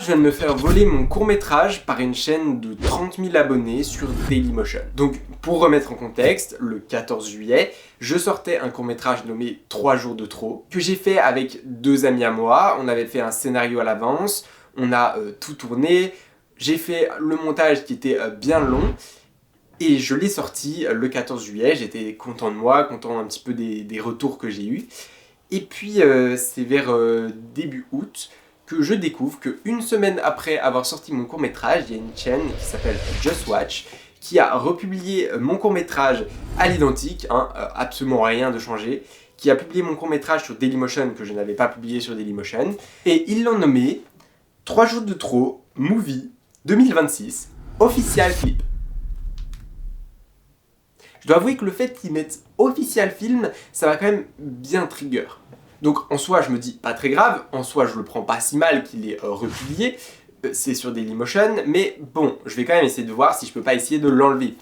je viens de me faire voler mon court-métrage par une chaîne de 30 000 abonnés sur Dailymotion. Donc, pour remettre en contexte, le 14 juillet, je sortais un court-métrage nommé 3 jours de trop, que j'ai fait avec 2 amis à moi. On avait fait un scénario à l'avance, on a tout tourné, j'ai fait le montage qui était bien long, et je l'ai sorti le 14 juillet, j'étais content de moi, content un petit peu des retours que j'ai eus. Et puis, c'est vers début août, que je découvre qu'une semaine après avoir sorti mon court-métrage, il y a une chaîne qui s'appelle Just Watch qui a republié mon court-métrage à l'identique, absolument rien de changé, qui a publié mon court-métrage sur Dailymotion que je n'avais pas publié sur Dailymotion, et ils l'ont nommé 3 jours de trop, Movie 2026, Official Clip. Je dois avouer que le fait qu'ils mettent Official Film, ça va quand même bien trigger. Donc en soi, je me dis pas très grave, en soi, je le prends pas si mal qu'il est republié, c'est sur Dailymotion, mais bon, je vais quand même essayer de voir si je peux pas essayer de l'enlever.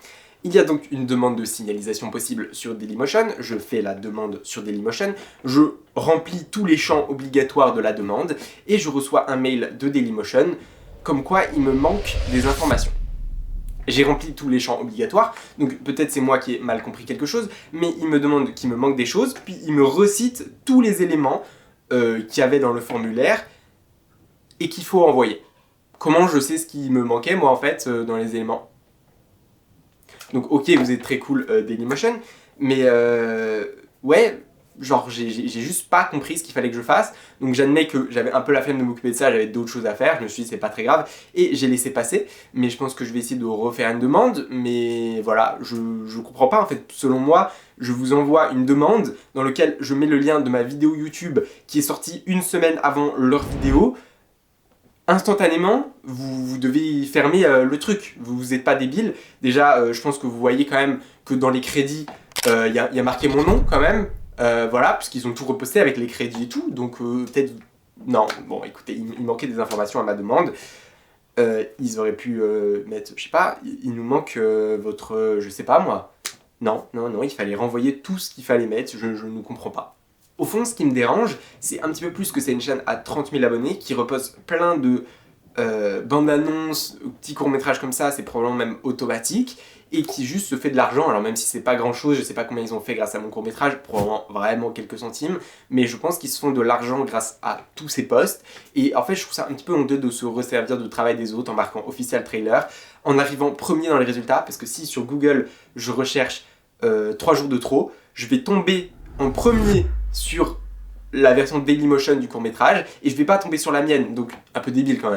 Il y a donc une demande de signalisation possible sur Dailymotion, je fais la demande sur Dailymotion, je remplis tous les champs obligatoires de la demande, et je reçois un mail de Dailymotion, comme quoi il me manque des informations. J'ai rempli tous les champs obligatoires, donc peut-être c'est moi qui ai mal compris quelque chose, mais il me demande qu'il me manque des choses, puis il me recite tous les éléments qu'il y avait dans le formulaire et qu'il faut envoyer. Comment je sais ce qui me manquait, moi, en fait, dans les éléments? Donc ok, vous êtes très cool, Dailymotion, mais ouais, genre j'ai juste pas compris ce qu'il fallait que je fasse, donc j'admets que j'avais un peu la flemme de m'occuper de ça, j'avais d'autres choses à faire, je me suis dit c'est pas très grave, et j'ai laissé passer, mais je pense que je vais essayer de refaire une demande, mais voilà, je comprends pas en fait, selon moi, je vous envoie une demande dans laquelle je mets le lien de ma vidéo YouTube qui est sortie une semaine avant leur vidéo. Instantanément, vous devez fermer le truc, vous n'êtes pas débile. Déjà, je pense que vous voyez quand même que dans les crédits, il y a marqué mon nom quand même, voilà, puisqu'ils ont tout reposté avec les crédits et tout, donc peut-être... Non, bon, écoutez, il manquait des informations à ma demande. Ils auraient pu mettre, je sais pas, il nous manque votre, je sais pas moi. Non, il fallait renvoyer tout ce qu'il fallait mettre, je ne comprends pas. Au fond, ce qui me dérange, c'est un petit peu plus que c'est une chaîne à 30 000 abonnés qui repose plein de bandes annonces, petits courts-métrages comme ça, c'est probablement même automatique, et qui juste se fait de l'argent. Alors même si c'est pas grand-chose, je sais pas combien ils ont fait grâce à mon court-métrage, probablement vraiment quelques centimes, mais je pense qu'ils se font de l'argent grâce à tous ces posts, et en fait je trouve ça un petit peu honteux de se resservir du travail des autres en marquant official trailer, en arrivant premier dans les résultats, parce que si sur Google je recherche 3 jours de trop, je vais tomber en premier sur la version Dailymotion du court-métrage, et je vais pas tomber sur la mienne, donc un peu débile quand même.